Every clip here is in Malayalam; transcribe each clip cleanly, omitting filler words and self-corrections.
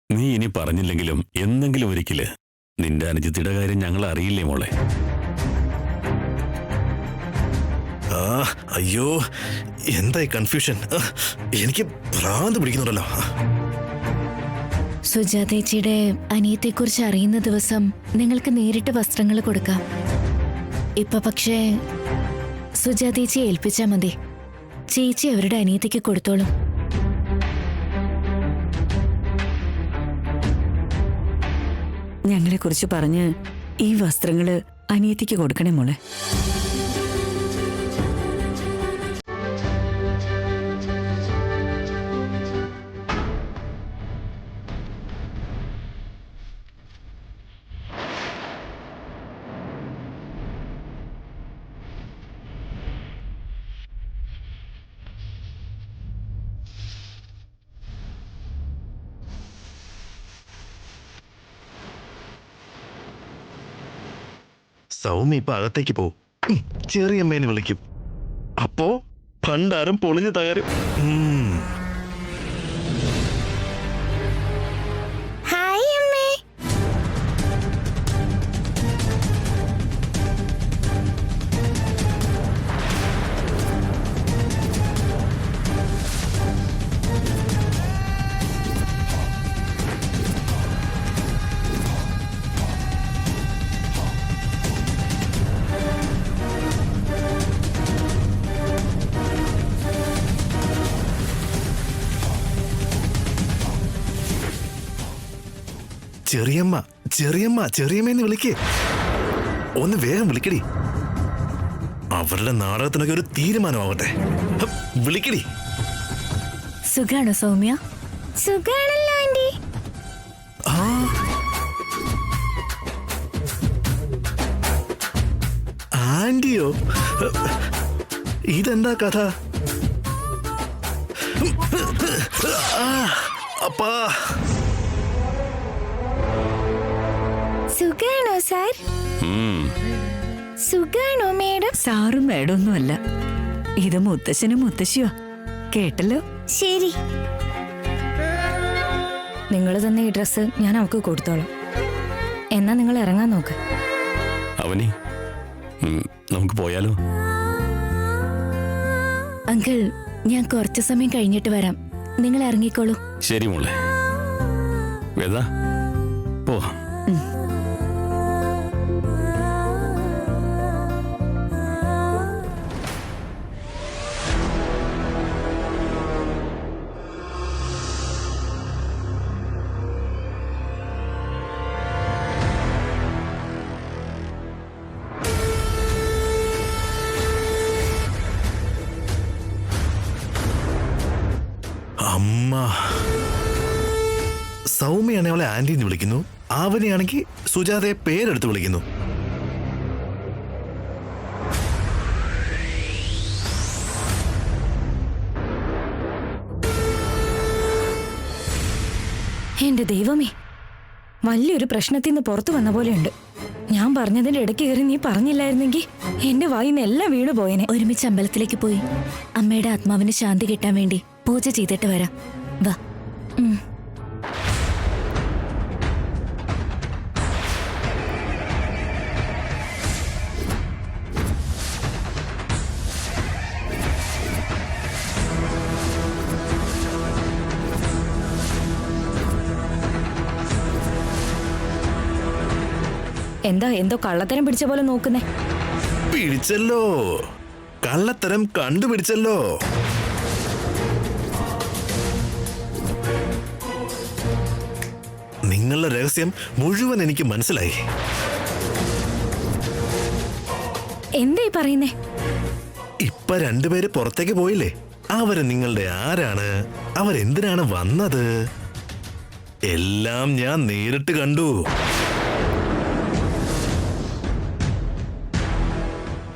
നീ ഇനി പറഞ്ഞില്ലെങ്കിലും എന്തെങ്കിലും ഒരിക്കല് നിന്റെ അനുജത്തിയുടെ കാര്യം ഞങ്ങൾ അറിയില്ലേ മോളെ? അയ്യോ, എന്തായി കൺഫ്യൂഷൻ? എനിക്ക് ഭ്രാന്ത് പിടിക്കുന്നുണ്ടല്ലോ. സുജാതേച്ചിയുടെ അനിയത്തെക്കുറിച്ച് അറിയുന്ന ദിവസം നിങ്ങൾക്ക് നേരിട്ട് വസ്ത്രങ്ങൾ കൊടുക്കാം. ഇപ്പൊ പക്ഷേ സുജാതേച്ചിയെ ഏൽപ്പിച്ചാ മതി. ചേച്ചി അവരുടെ അനിയത്തിക്ക് കൊടുത്തോളും. ഞങ്ങളെ കുറിച്ച് പറഞ്ഞ് ഈ വസ്ത്രങ്ങള് അനിയത്തിക്ക് കൊടുക്കണേ മോളെ. സൗമ്യ ഇപ്പൊ അകത്തേക്ക് പോവും. ചെറിയമ്മേനെ വിളിക്കും. അപ്പോ ഭണ്ഡാരം പൊളിഞ്ഞു തകരും. ചെറിയമ്മ ചെറിയമ്മ ചെറിയമ്മേന്ന് വിളിക്കേ. ഒന്ന് വേഗം വിളിക്കടി. അവരുടെ നാടകത്തിനൊക്കെ ഒരു തീരുമാനമാവട്ടെ. വിളിക്കടി. സുഖാണോ സൗമ്യ? സുഖാണല്ലോ ആന്റി. ആന്റിയോ? ഇതെന്താ കഥ? അപ്പാ, സുഖാണോ സാർ? സുഖാണോ മേഡം? സാറും മേഡമൊന്നും അല്ല, ഇത് മുത്തശ്ശനും മുത്തശ്ശിയോ. കേട്ടല്ലോ. ശരി, നിങ്ങൾ തന്നെ ഈ ഡ്രസ്സ് ഞാൻ അവൾക്ക് കൊടുത്തോളാം. എന്നാ നിങ്ങൾ ഇറങ്ങാൻ നോക്ക്. അവനി, നമുക്ക് പോയാലോ? അങ്കിൾ, ഞാൻ കുറച്ചു സമയം കഴിഞ്ഞിട്ട് വരാം. നിങ്ങൾ ഇറങ്ങിക്കോളൂ. ശരി മോളെ. വേദ, പോ. അമ്മ. സൗമ്യയാണെ അവളെ ആന്റിന്ന് വിളിക്കുന്നു. അവനെയാണെങ്കിൽ സുജാതയെ പേരെടുത്ത് വിളിക്കുന്നു. എന്റെ ദൈവമേ, വലിയൊരു പ്രശ്നത്തിൽ നിന്ന് പുറത്തു വന്ന പോലെയുണ്ട്. ഞാൻ പറഞ്ഞതിന്റെ ഇടയ്ക്ക് കയറി നീ പറഞ്ഞില്ലായിരുന്നെങ്കിൽ എന്റെ വായിന്ന് എല്ലാം വീണു പോയനെ. ഒരുമിച്ച് അമ്പലത്തിലേക്ക് പോയി അമ്മയുടെ ആത്മാവിന് ശാന്തി കിട്ടാൻ വേണ്ടി പൂജ ചെയ്തിട്ട് വരാം. വാ. എന്താ എന്തോ കള്ളത്തരം പിടിച്ച പോലെ നോക്കുന്നേ? പിടിച്ചല്ലോ, കള്ളത്തരം കണ്ടുപിടിച്ചല്ലോ. നിങ്ങളുടെ രഹസ്യം മുഴുവൻ എനിക്ക് മനസ്സിലായി. എന്തായി പറയുന്നേ? ഇപ്പൊ രണ്ടുപേര് പുറത്തേക്ക് പോയില്ലേ? അവര് നിങ്ങളുടെ ആരാണ്, അവരെന്തിനാണ് വന്നത്, എല്ലാം ഞാൻ നേരിട്ട് കണ്ടു.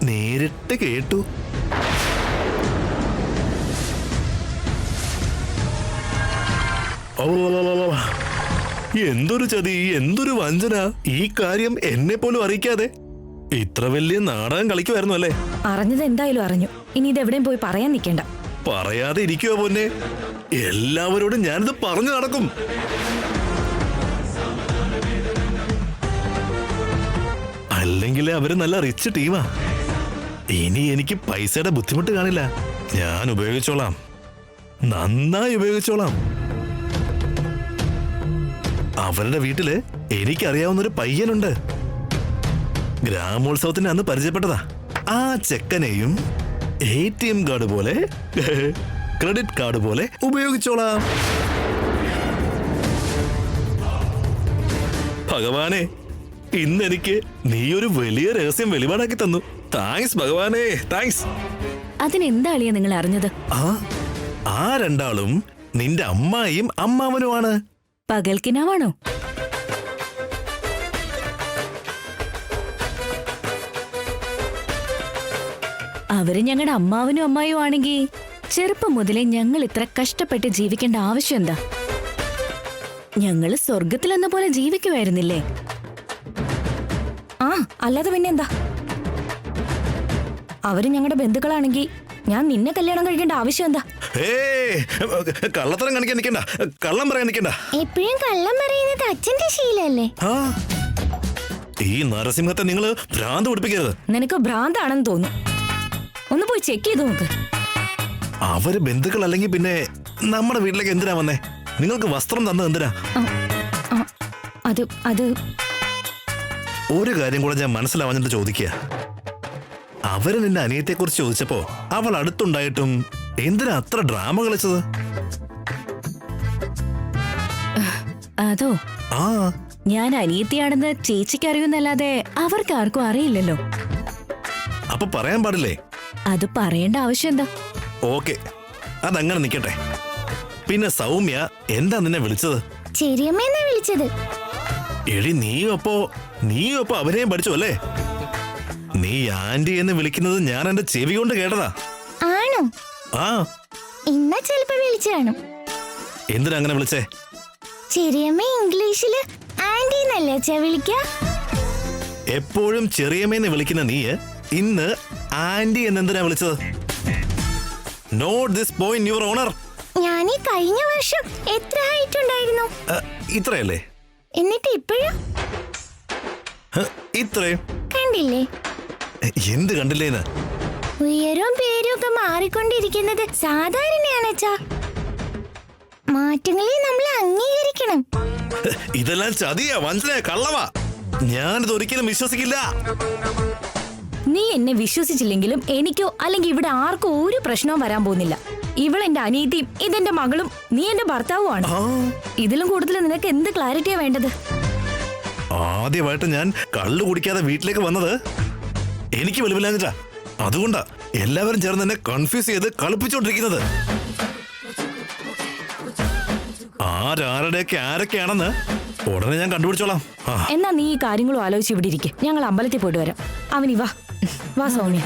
നേരിട്ട് കേട്ടു. എന്തൊരു ചതി, എന്തൊരു വഞ്ചന! ഈ കാര്യം എന്നെ പോലും അറിയിക്കാതെ ഇത്ര വലിയ നാടകം കളിക്കുമായിരുന്നു അല്ലേ? അറിഞ്ഞത് എന്തായാലും അറിഞ്ഞു. ഇനി ഇതെവിടെയും പോയി പറയാൻ നിൽക്കണ്ട. പറയാതെ ഇരിക്കുവോ പൊന്നെ? എല്ലാവരോടും ഞാനിത് പറഞ്ഞു നടക്കും. അല്ലെങ്കിൽ അവര് നല്ല റിച്ച് ടീമാ. ഇനി എനിക്ക് പൈസയുടെ ബുദ്ധിമുട്ട് കാണില്ല. ഞാൻ ഉപയോഗിച്ചോളാം, നന്നായി ഉപയോഗിച്ചോളാം. അവരുടെ വീട്ടില് എനിക്കറിയാവുന്നൊരു പയ്യനുണ്ട്. ഗ്രാമോത്സവത്തിന് അന്ന് പരിചയപ്പെട്ടതാ. ആ ചെക്കനെയും ATM കാർഡ് പോലെ ക്രെഡിറ്റ് കാർഡ് പോലെ ഉപയോഗിച്ചോളാം. ഭഗവാനെ, ഇന്നെനിക്ക് നീ ഒരു വലിയ രഹസ്യം വെളിപാടാക്കി തന്നു. താങ്ക്സ് ഭഗവാനെ, താങ്ക്സ്. അതിനെന്താ അളിയ നിങ്ങൾ അറിഞ്ഞത്? ആ രണ്ടാളും നിന്റെ അമ്മായിയും അമ്മാവനുമാണ്. പകൽക്കിനാവാണോ? അവര് ഞങ്ങളുടെ അമ്മാവനും അമ്മായും ആണെങ്കിൽ ചെറുപ്പം മുതലേ ഞങ്ങൾ ഇത്ര കഷ്ടപ്പെട്ട് ജീവിക്കേണ്ട ആവശ്യം എന്താ? ഞങ്ങള് സ്വർഗത്തിലെന്ന പോലെ ജീവിക്കുമായിരുന്നില്ലേ? ആ, അല്ലാതെ പിന്നെന്താ? അവര് ഞങ്ങളുടെ ബന്ധുക്കളാണെങ്കിൽ ഞാൻ നിന്നെ കല്യാണം കഴിക്കേണ്ട ആവശ്യം എന്താ? കള്ളത്തരം കാണിക്കാൻ നിൽക്കണ്ട, കള്ളം പറയാൻ നിൽക്കണ്ട. എപ്പോഴും കള്ളം പറയുന്നത് അച്ഛന്റെ ശീലല്ലേ? ഈ നരസിംഹത്തെ നിങ്ങള് ഭ്രാന്ത് പിടിപ്പിക്കരുത്. നിനക്ക് ഭ്രാന്താണെന്ന് തോന്നുന്നു. ഒന്ന് പോയി ചെക്ക് ചെയ്ത് നോക്ക്. അവര് ബന്ധുക്കൾ അല്ലെങ്കിൽ പിന്നെ നമ്മുടെ വീട്ടിലേക്ക് എന്തിനാ വന്നേ? നിങ്ങൾക്ക് വസ്ത്രം തന്നത് എന്തിനാ? അത് ഒരു കാര്യം കൂടെ ഞാൻ മനസ്സിലാവാഞ്ഞിട്ട് ചോദിക്കുക. അവര് നിന്റെ അനിയത്തെ കുറിച്ച് ചോദിച്ചപ്പോ അവൾ അടുത്തുണ്ടായിട്ടും എന്തിനാ അത്ര ഡ്രാമ കളിച്ചത്? അതോ, ഞാൻ അനിയത്തിയാണെന്ന് ചേച്ചിക്ക് അറിയുന്നല്ലാതെ അവർക്ക് ആർക്കും അറിയില്ലല്ലോ. അപ്പൊ പറയാൻ പാടില്ലേ? അത് പറയേണ്ട ആവശ്യം എന്താ? ഓക്കെ, അതങ്ങനെ നിക്കട്ടെ. പിന്നെ സൗമ്യ എന്താ നിന്നെ വിളിച്ചത്? ചെറിയമ്മേന്നാ വിളിച്ചത്. എടി, നീയും അപ്പോ അവനെയും പഠിച്ചു അല്ലേ? നീ ആന്റി എന്ന് വിളിക്കുന്നത് ഞാൻ എന്റെ ചെവി കൊണ്ട് കേട്ടതാ. ആണോ? ഇന്നാ ചെലപ്പോ വിളിച്ചു കാണും. എന്തിനാ അങ്ങനെ വിളിച്ചേ? ചെറിയമ്മ ഇംഗ്ലീഷില് ആന്റി എന്നല്ലേ അച്ഛാ വിളിക്ക? എപ്പോഴും ചെറിയമ്മേന്ന് വിളിക്കുന്ന നീ ഇന്ന് ആന്റി എന്നെന്തിനാ വിളിച്ചത്? Note this point your honour. ഞാൻ ഈ കഴിഞ്ഞ വർഷം എത്ര ഹൈറ്റ് ഉണ്ടായിരുന്നു? ഇത്രയല്ലേ? എന്നിട്ട് ഇപ്പോഴും ഇത്രയും കണ്ടില്ലേ? എന്ത് കണ്ടില്ലേന്ന്? ഉയരവും പേരും ഒക്കെ മാറിക്കൊണ്ടിരിക്കുന്നത് സാധാരണയാണ് അച്ഛാ. മാറ്റങ്ങളെ നമ്മൾ അംഗീകരിക്കണം. ഇതെല്ലാം ചതിയാ, വഞ്ചനയാ, കള്ളവാ. ഞാനിത് ഒരിക്കലും വിശ്വസിക്കില്ല. നീ എന്നെ വിശ്വസിച്ചില്ലെങ്കിലും എനിക്കോ അല്ലെങ്കിൽ ഇവിടെ ആർക്കോ ഒരു പ്രശ്നവും വരാൻ പോകുന്നില്ല. ഇവളെന്റെ അനിയത്തിയും ഇതെന്റെ മകളും നീ എന്റെ ഭർത്താവുമാണ്. ഇതിലും കൂടുതൽ നിനക്ക് എന്ത് ക്ലാരിറ്റിയാ വേണ്ടത്? ആദ്യമായിട്ട് ഞാൻ കള്ളു കുടിക്കാതെ വീട്ടിലേക്ക് വന്നത് എനിക്ക് വെളിവില്ലാഞ്ഞിട്ടാ. അതുകൊണ്ടാ എല്ലാവരും ചേർന്ന് എന്നെ കൺഫ്യൂസ് ചെയ്ത് കളിപ്പിച്ചോണ്ടിരിക്കുന്നത്. ആരുടെയൊക്കെ ആരൊക്കെയാണെന്ന് ഉടനെ ഞാൻ കണ്ടുപിടിച്ചോളാം. എന്നാ നീ ഈ കാര്യങ്ങളും ആലോചിച്ച് ഇവിടെ ഇരിക്കും. ഞങ്ങൾ അമ്പലത്തിൽ പോയിട്ട് വരാം. അവനി വാ വാ സൗമ്യ.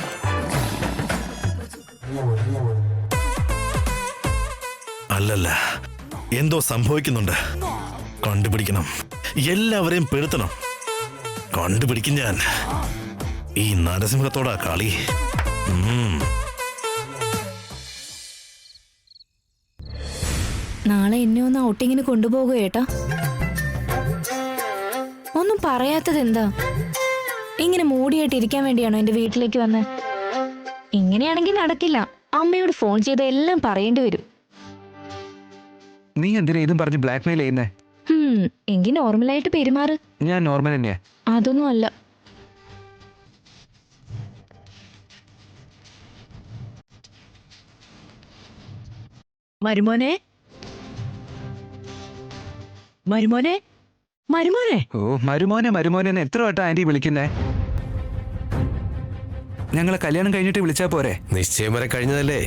അല്ലല്ല, എന്തോ സംഭവിക്കുന്നുണ്ട്. കണ്ടുപിടിക്കണം, എല്ലാവരെയും പെടുത്തണം. കണ്ടുപിടിക്കും ഞാൻ. ഈ നരസിംഹത്തോടാ കളി. നാളെ എന്നെ ഒന്ന് ഔട്ടിങ്ങിന് കൊണ്ടുപോകുക ഏട്ടാ. ഒന്നും പറയാത്തത് എന്താ? ഇങ്ങനെ മൂടിയായിട്ട് ഇരിക്കാൻ വേണ്ടിയാണോ എന്റെ വീട്ടിലേക്ക് വന്നത്? ഇങ്ങനെയാണെങ്കിൽ നടക്കില്ല. അമ്മയോട് ഫോൺ ചെയ്ത് എല്ലാം പറയേണ്ടി വരും. നീ എന്തിനാ ഇതും പറഞ്ഞ് ബ്ലാക്ക്മെയിൽ ചെയ്യുന്നേ? എങ്കിൽ നോർമലായിട്ട് പെരുമാറ്. ഞാൻ നോർമൽ തന്നെയാ. അതൊന്നും അല്ല. മരുമോനെ, മരുമോനെ, മരുമോനെ. ഓ, മരുമോനെ മരുമോനെ എന്ന് എത്ര വട്ടം ആന്റി വിളിക്കുന്നേ? ഞങ്ങളെ കല്യാണം കഴിഞ്ഞിട്ട് വിളിച്ചാ പോരെ? നിശ്ചയം വരെ കഴിഞ്ഞതല്ലേ,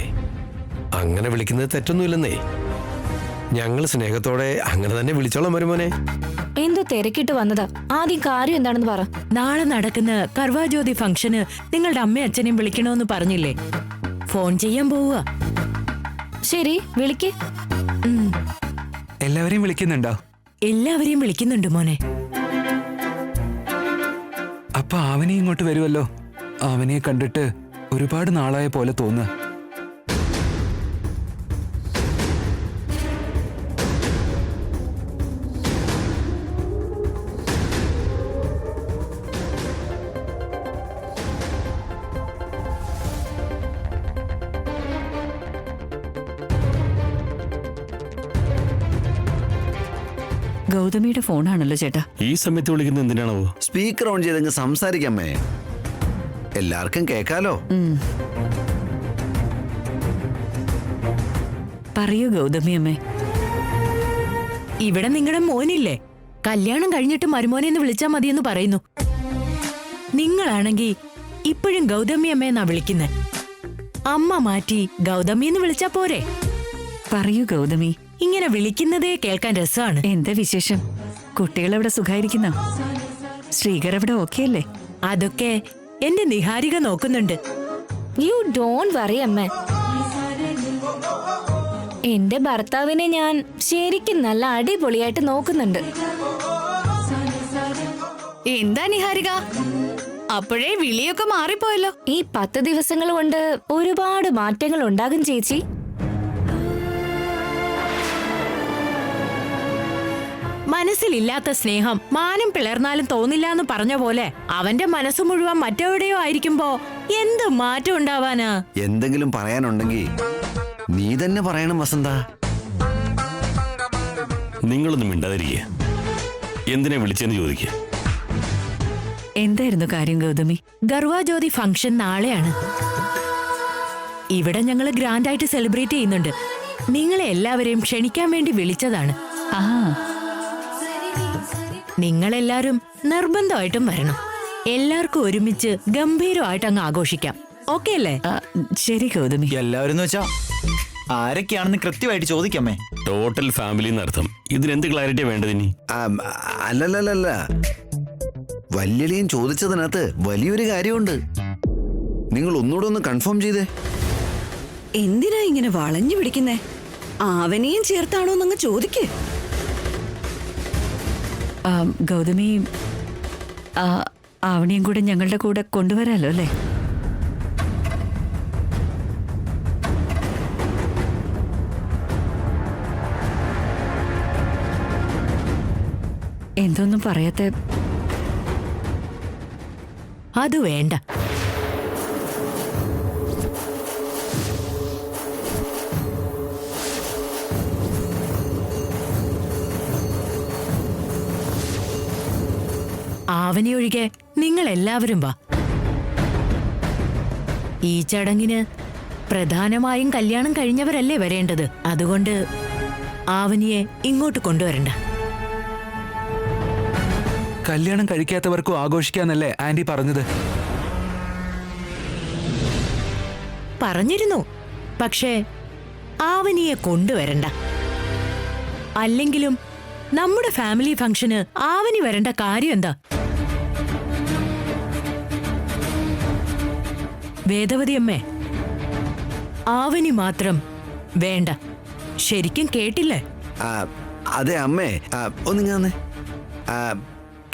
അങ്ങനെ വിളിക്കുന്നത് തെറ്റൊന്നുമില്ലെന്നേ. ഞങ്ങൾ സ്നേഹത്തോടെ അങ്ങനെ തന്നെ വിളിച്ചോളാം മരുമോനെ. എന്തോ തിരക്കിട്ട് വന്നതാ. ആദ്യം കാര്യം എന്താണെന്ന് പറ. നാളെ നടക്കുന്ന കർവാജ്യോതി ഫംഗ്ഷന് നിങ്ങളുടെ അമ്മയും അച്ഛനെയും വിളിക്കണമെന്ന് പറഞ്ഞില്ലേ? ഫോൺ ചെയ്യാൻ പോവുക. ശരി, വിളിക്ക്. എല്ലാവരെയും വിളിക്കുന്നുണ്ടോ? എല്ലാവരെയും വിളിക്കുന്നുണ്ട് മോനെ. അപ്പൊ അവനെ ഇങ്ങോട്ട് വരുമല്ലോ. അവനെ കണ്ടിട്ട് ഒരുപാട് നാളായ പോലെ തോന്നുക. ഗൗതമിയുടെ ഫോണാണല്ലോ ചേട്ടാ. ഈ സമയത്ത് വിളിക്കുന്നത് എന്തിനാണാവോ? സ്പീക്കർ ഓൺ ചെയ്തെങ്കിൽ സംസാരിക്കാമേ, എല്ലാവർക്കും കേൾക്കാലോ. പറയൂ ഗൗതമി അമ്മേ. ഇവിടെ നിങ്ങളുടെ മോനില്ലേ, കല്യാണം കഴിഞ്ഞിട്ട് മരുമോനെ എന്ന് വിളിച്ചാ മതിയെന്ന് പറയുന്നു. നിങ്ങളാണെങ്കി ഇപ്പോഴും ഗൗതമി അമ്മയെന്നാ വിളിക്കുന്നെ. അമ്മ മാറ്റി ഗൗതമി എന്ന് വിളിച്ചാ പോരെ? പറയൂ ഗൗതമി. ഇങ്ങനെ വിളിക്കുന്നതേ കേൾക്കാൻ രസമാണ്. എന്താ വിശേഷം? കുട്ടികളെവിടെ സുഖായിരിക്കുന്നോ? ശ്രീകർ അവിടെ ഓക്കെ അല്ലേ? അതൊക്കെ എന്റെ നിഹാരിക നോക്കുന്നുണ്ട്. യു ഡോണ്ട് വറി അമ്മ. എന്റെ ഭർത്താവിനെ ഞാൻ ശരിക്കും നല്ല അടിപൊളിയായിട്ട് നോക്കുന്നുണ്ട്. എന്താ നിഹാരിക, അപ്പോഴേ വിളിയൊക്കെ മാറിപ്പോയല്ലോ. ഈ 10 ദിവസങ്ങൾ കൊണ്ട് ഒരുപാട് മാറ്റങ്ങൾ ഉണ്ടാകും ചേച്ചി. മനസ്സിലില്ലാത്ത സ്നേഹം മാനം പിളർന്നാലും തോന്നില്ല എന്ന് പറഞ്ഞ പോലെ അവന്റെ മനസ്സ് മുഴുവൻ മറ്റെവിടെയോ ആയിരിക്കുമ്പോ എന്ത് മാറ്റം ഉണ്ടാവാനാ? എന്തെങ്കിലും പറയാനുണ്ടെങ്കിൽ നീ തന്നെ പറയണം വസന്ത. നിങ്ങളൊന്നും മിണ്ടാതിരിക്കുക. എന്തിനാ വിളിച്ചെന്ന് ചോദിക്കുക. എന്തായിരുന്നു കാര്യം ഗൗതമി? ഗർവാജ്യോതി ഫംഗ്ഷൻ നാളെയാണ്. ഇവിടെ ഞങ്ങള് ഗ്രാൻഡായിട്ട് സെലിബ്രേറ്റ് ചെയ്യുന്നുണ്ട്. നിങ്ങളെ എല്ലാവരെയും ക്ഷണിക്കാൻ വേണ്ടി വിളിച്ചതാണ്. ആ, നിങ്ങളെല്ലാരും നിർബന്ധമായിട്ടും വരണം. എല്ലാവർക്കും ഒരുമിച്ച് ഗംഭീരമായിട്ട് അങ്ങ് ആഘോഷിക്കാം. ഓക്കെ അല്ലേ? ശരി ഗൗതമി. എല്ലാവരും വെച്ചാ ആരൊക്കെയാണെന്ന് കൃത്യമായിട്ട് ചോദിക്കാമേ. ടോട്ടൽ ഫാമിലി എന്നർത്ഥം. ഇതിനെന്ത് ക്ലാരിറ്റിയാ വേണ്ടത് ഇനി? അല്ലല്ലല്ല, വല്യളിയൻ ചോദിച്ചതിനകത്ത് വലിയൊരു കാര്യമുണ്ട്. നിങ്ങൾ ഒന്നുകൂടെ ഒന്ന് കൺഫേം ചെയ്തേ. എന്തിനാ ഇങ്ങനെ വളഞ്ഞു പിടിക്കുന്നേ? അവനെയും ചേർത്താണോ എന്നങ്ങ് ചോദിക്കേ. ഗൗതമി, അവനെയും കൂടെ ഞങ്ങളുടെ കൂടെ കൊണ്ടുവരാലോ അല്ലേ? എന്തൊന്നും പറയാത്ത? അത് വേണ്ട. ആവനിയൊഴികെ നിങ്ങൾ എല്ലാവരും വാ. ഈ ചടങ്ങിന് പ്രധാനമായും കല്യാണം കഴിഞ്ഞവരല്ലേ വരേണ്ടത്. അതുകൊണ്ട് ആവനിയെ ഇങ്ങോട്ട് കൊണ്ടുവരണ്ട. കല്യാണം കഴിക്കാത്തവർക്കും ആഘോഷിക്കാന്നല്ലേ ആന്റി പറഞ്ഞത്? പറഞ്ഞിരുന്നു, പക്ഷേ ആവനിയെ കൊണ്ടുവരണ്ട. അല്ലെങ്കിലും നമ്മുടെ ഫാമിലി ഫംഗ്ഷന് ആവനി വരേണ്ട കാര്യം എന്താ? വേദവതി അമ്മേ, ആവനി മാത്രം വേണ്ട. ശരിക്കും കേട്ടില്ലേ? അതെ അമ്മേ, ഒന്നിങ്ങനെ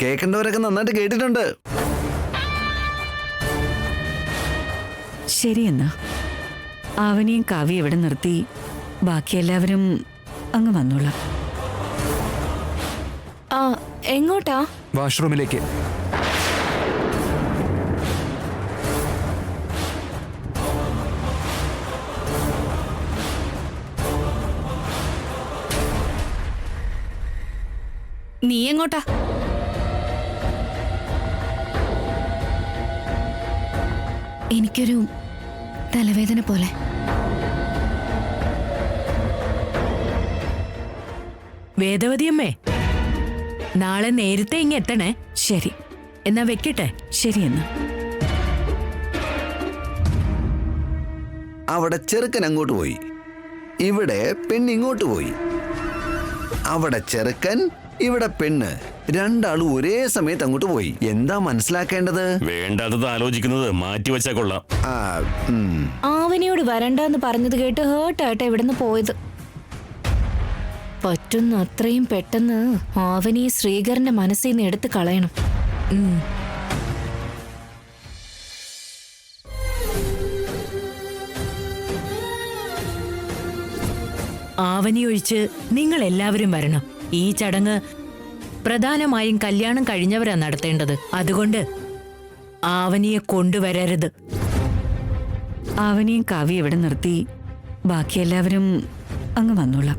കേൾക്കേണ്ടവരൊക്കെ നന്നായിട്ട് കേട്ടിട്ടുണ്ട്. ശരി എന്നാ അവനെയും കാവ്യ ഇവിടെ നിർത്തി ബാക്കി എല്ലാവരും അങ്ങ് വന്നോളാം. എങ്ങോട്ടാ? വാഷ്റൂമിലേക്ക്. നീ എങ്ങോട്ടാ? എനിക്കൊരു തലവേദന പോലെ. വേദവതി അമ്മേ, നാളെ നേരത്തെ ഇങ്ങ് എത്തണേ. ശരി എന്നാ വെക്കട്ടെ. ശരി എന്നാ. അവിടെ ചെറുക്കൻ അങ്ങോട്ട് പോയി, ഇവിടെ പെണ്ണ് ഇങ്ങോട്ട് പോയി. അവിടെ ചെറുക്കൻ, ഇവിടെ പെണ്ണ്, രണ്ടാളും ഒരേ സമയത്ത് അങ്ങോട്ട് പോയി. എന്താ മനസ്സിലാക്കേണ്ടത്? വേണ്ടാത്തത് ആലോചിക്കുന്നത് മാറ്റിവെച്ചാ കൊള്ളാം. ആവനിയോട് വരണ്ടെന്ന് പറഞ്ഞത് കേട്ട് ഹേർട്ടായിട്ടാ ഇവിടുന്ന് പോയത്. പറ്റുന്ന അത്രയും പെട്ടെന്ന് ആവനി ശ്രീകരന്റെ മനസ്സിൽ നിന്ന് എടുത്ത് കളയണം. ആവനി ഒഴിച്ച് നിങ്ങൾ എല്ലാവരും വരണം. ഈ ചടങ്ങ് പ്രധാനമായും കല്യാണം കഴിഞ്ഞവരാ നടത്തേണ്ടത്. അതുകൊണ്ട് ആവനിയെ കൊണ്ടുവരരുത്. ആവനിയും കാവ്യ ഇവിടെ നിർത്തി ബാക്കി എല്ലാവരും അങ്ങ് വന്നോളാം.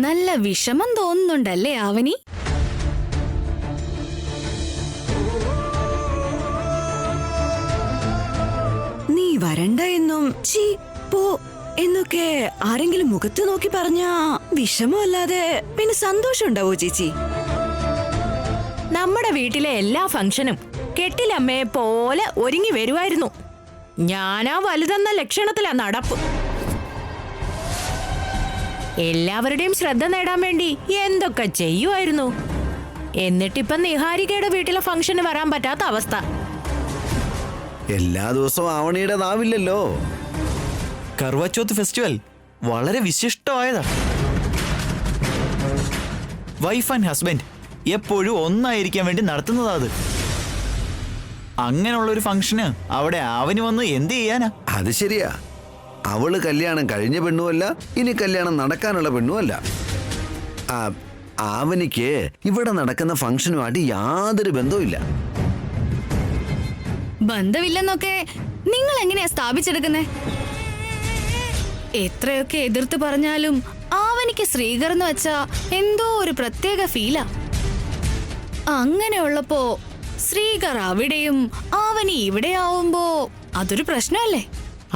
നല്ല വിഷമം തോന്നുന്നുണ്ടല്ലേ ആവനി? നീ വരണ്ട എന്നും ചീ പോ എന്നൊക്കെ ആരെങ്കിലും മുഖത്ത് നോക്കി പറഞ്ഞാ വിഷമമല്ലാതെ പിന്നെ സന്തോഷം ഉണ്ടാവോ ചേച്ചി? നമ്മുടെ വീട്ടിലെ എല്ലാ ഫംഗ്ഷനും കെട്ടിലമ്മയെ പോലെ ഒരുങ്ങി വരുമായിരുന്നു. ഞാനാ വലുതെന്ന ലക്ഷണത്തിലാ നടപ്പ്. എല്ലാവരുടെയും ശ്രദ്ധ നേടാൻ വേണ്ടി എന്തൊക്കെ ചെയ്യുമായിരുന്നു. എന്നിട്ടിപ്പൊ നിഹാരികയുടെ വീട്ടിലെ ഫംഗ്ഷന് വരാൻ പറ്റാത്ത അവസ്ഥ. എല്ലാ ദിവസവും ആവണിയുടെ നാവില്ലല്ലോ. കർവാചൗത്ത് ഫെസ്റ്റിവൽ വളരെ വിശിഷ്ടമായതാ. വൈഫ് ആൻഡ് ഹസ്ബൻഡ് എപ്പോഴും ഒന്നായിരിക്കാൻ വേണ്ടി നടത്തുന്നതാ അത്. അങ്ങനെയുള്ള ഒരു ഫംഗ്ഷന് അവിടെ ആവനി വന്ന് എന്ത് ചെയ്യാനാ? അത് ശരിയാ. അവള് കല്യാണം കഴിഞ്ഞ പെണ്ണുമല്ല, ഇനി കല്യാണം നടക്കാനുള്ള പെണ്ണുമല്ല. ആവനിക്ക് ഇവിടെ നടക്കുന്ന ഫംഗ്ഷനുമായിട്ട് യാതൊരു ബന്ധവുമില്ല. ബന്ധമില്ലെന്നൊക്കെ നിങ്ങൾ എങ്ങനെയാ സ്ഥാപിച്ചെടുക്കുന്നേ? എത്രയൊക്കെ എതിർത്ത് പറഞ്ഞാലും ആവനിക്ക് ശ്രീകർ എന്ന് വെച്ചാ എന്തോ ഒരു പ്രത്യേക ഫീലാ. അങ്ങനെയുള്ളപ്പോ ശ്രീകർ അവിടെയും ആവനി ഇവിടെ ആവുമ്പോ അതൊരു പ്രശ്നമല്ലേ?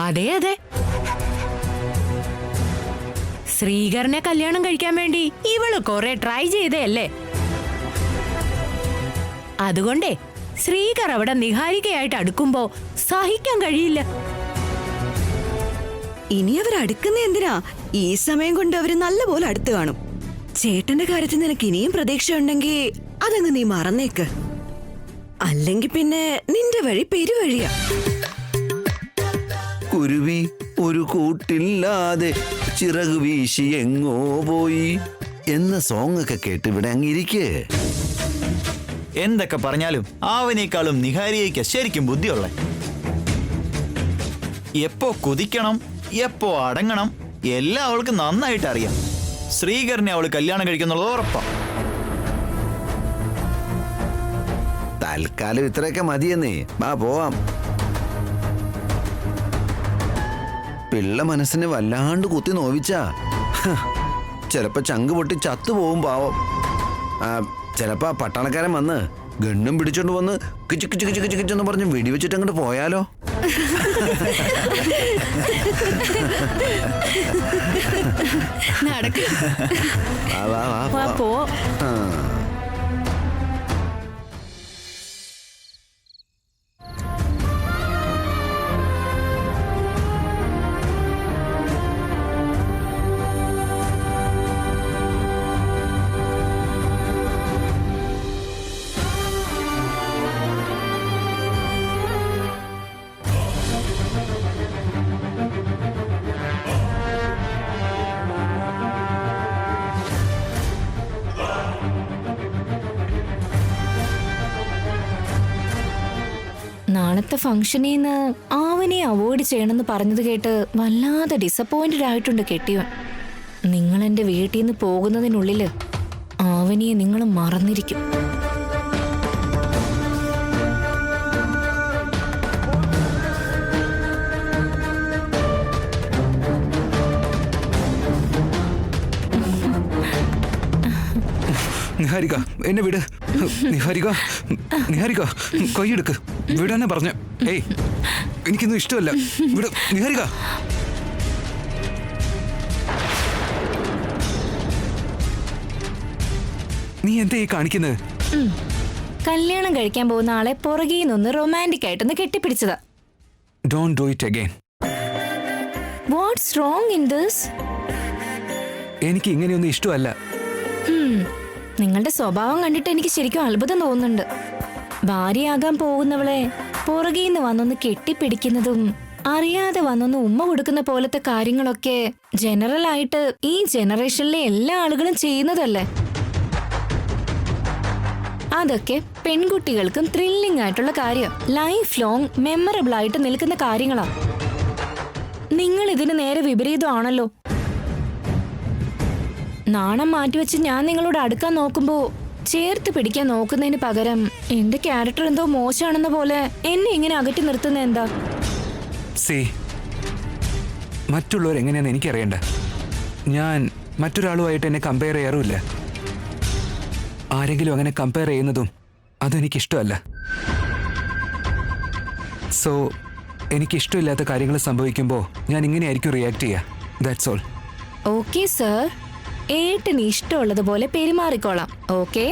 അതെ അതെ, ശ്രീകറിനെ കല്യാണം കഴിക്കാൻ വേണ്ടി ഇവള് കുറെ ട്രൈ ചെയ്തല്ലേ. അതുകൊണ്ടേ ശ്രീകർ അവിടെ നിഹാരികയായിട്ട് അടുക്കുമ്പോ സഹിക്കാൻ കഴിയില്ല. ഇനി അവർ അടുക്കുന്ന എന്തിനാ? ഈ സമയം കൊണ്ട് അവര് നല്ലപോലെ അടുത്ത് കാണും. ചേട്ടന്റെ കാര്യത്തിൽ നിനക്ക് ഇനിയും പ്രതീക്ഷ ഉണ്ടെങ്കിൽ അതങ്ങ് നീ മറന്നേക്ക്. അല്ലെങ്കിൽ പിന്നെ നിന്റെ വഴി പെരുവഴിയാ. കുരുവി ഒരു കൂട്ടില്ലാതെ ചിറകു വീശി എങ്ങോ പോയി എന്ന സോങ് ഒക്കെ കേട്ട് ഇവിടെ അങ്ങിരിക്കേ. എന്തൊക്കെ പറഞ്ഞാലും ആവനേക്കാളും നിഹാരികയ്ക്ക് ശരിക്കും ബുദ്ധിയുള്ള. എപ്പോ കുതിക്കണം, എപ്പോ അടങ്ങണം എല്ലാം അവൾക്ക് നന്നായിട്ട് അറിയാം. ശ്രീകറിനെ അവള് കല്യാണം കഴിക്കുന്നുള്ളത് ഉറപ്പാ. തൽക്കാലം ഇത്രയൊക്കെ മതിയെന്നേ. വാ പോവാം. പിള്ള മനസ്സിനെ വല്ലാണ്ട് കുത്തി നോവിച്ചാ ചിലപ്പോ ചങ്ക് പൊട്ടി ചത്തുപോകും പാവം. ചിലപ്പോ ആ പട്ടാളക്കാരൻ വന്ന് ഗണ്ണും പിടിച്ചോണ്ട് വന്ന് കിച്ചു കിച്ചു കിച്ചു കിച്ചു കിച്ചെന്ന് പറഞ്ഞ് വെടിവെച്ചിട്ട് അങ്ങോട്ട് പോയാലോ? വാ വാ വാ പോ. നാളത്തെ ഫംഗ്ഷനിൽ നിന്ന് ആവനെ അവോയ്ഡ് ചെയ്യണമെന്ന് പറഞ്ഞത് കേട്ട് വല്ലാതെ ഡിസപ്പോയിന്റഡ് ആയിട്ടുണ്ട് കെട്ടിയവൻ. നിങ്ങൾ എൻ്റെ വീട്ടിൽ നിന്ന് പോകുന്നതിനുള്ളിൽ ആവനിയെ നിങ്ങൾ മറന്നിരിക്കും. നിഹാരിക എന്നെ വിട്. നിഹാരിക, നിഹാരിക കൈയെടുക്ക്. വിടാനെ പറഞ്ഞ. ഏയ് എനിക്കൊന്നും ഇഷ്ടമല്ല. വിട് നിഹാരിക. നീ എന്താ ഈ കാണിക്കുന്നത്? കല്യാണം കഴിക്കാൻ പോകുന്ന ആളെ പുറകെ നിന്ന് റൊമാൻറ്റിക് ആയിട്ടൊന്ന് കെട്ടിപ്പിടിച്ചതാ. Don't do it again. What's wrong in this? എനിക്ക് ഇങ്ങനെയൊന്നും ഇഷ്ടമല്ല. നിങ്ങളുടെ സ്വഭാവം കണ്ടിട്ട് എനിക്ക് ശരിക്കും അത്ഭുതം തോന്നുന്നുണ്ട്. ഭാര്യയാകാൻ പോകുന്നവളെ പുറകെ നിന്ന് വന്നൊന്ന് കെട്ടിപ്പിടിക്കുന്നതും അറിയാതെ വന്നൊന്ന് ഉമ്മ കൊടുക്കുന്ന പോലത്തെ കാര്യങ്ങളൊക്കെ ജനറൽ ആയിട്ട് ഈ ജനറേഷനിലെ എല്ലാ ആളുകളും ചെയ്യുന്നതല്ലേ. അതൊക്കെ പെൺകുട്ടികൾക്കും ത്രില്ലിംഗ് ആയിട്ടുള്ള കാര്യം, ലൈഫ് ലോങ് മെമ്മറബിൾ ആയിട്ട് നിൽക്കുന്ന കാര്യങ്ങളാ. നിങ്ങൾ ഇതിന് നേരെ വിപരീതമാണല്ലോ. നാണം മാറ്റിവെച്ച് ഞാൻ നിങ്ങളോട് അടുക്കാൻ നോക്കുമ്പോ ചേർത്ത് പിടിക്കാൻ നോക്കുന്നതിന് പകരം എന്റെ ക്യാരക്ടർ എന്തോ മോശമാണെന്ന പോലെ എന്നെ ഇങ്ങനെ അകറ്റി നിർത്തുന്ന എന്താ? മറ്റുള്ളവർ എങ്ങനെയാന്ന് എനിക്കറിയണ്ട. മറ്റൊരാളുമായിട്ട് എന്നെ കമ്പയർ ചെയ്യാറുമില്ല. ആരെങ്കിലും അങ്ങനെ കമ്പയർ ചെയ്യുന്നതും അതെനിക്കിഷ്ടമല്ല. സോ എനിക്കിഷ്ടമില്ലാത്ത കാര്യങ്ങൾ സംഭവിക്കുമ്പോൾ ഞാൻ ഇങ്ങനെയായിരിക്കും റിയാക്ട് ചെയ്യുക. That's all. ഓക്കെ സർ, ഏട്ടന് ഇഷ്ടമുള്ളതുപോലെ പെരുമാറിക്കോളാം. ഓക്കെ?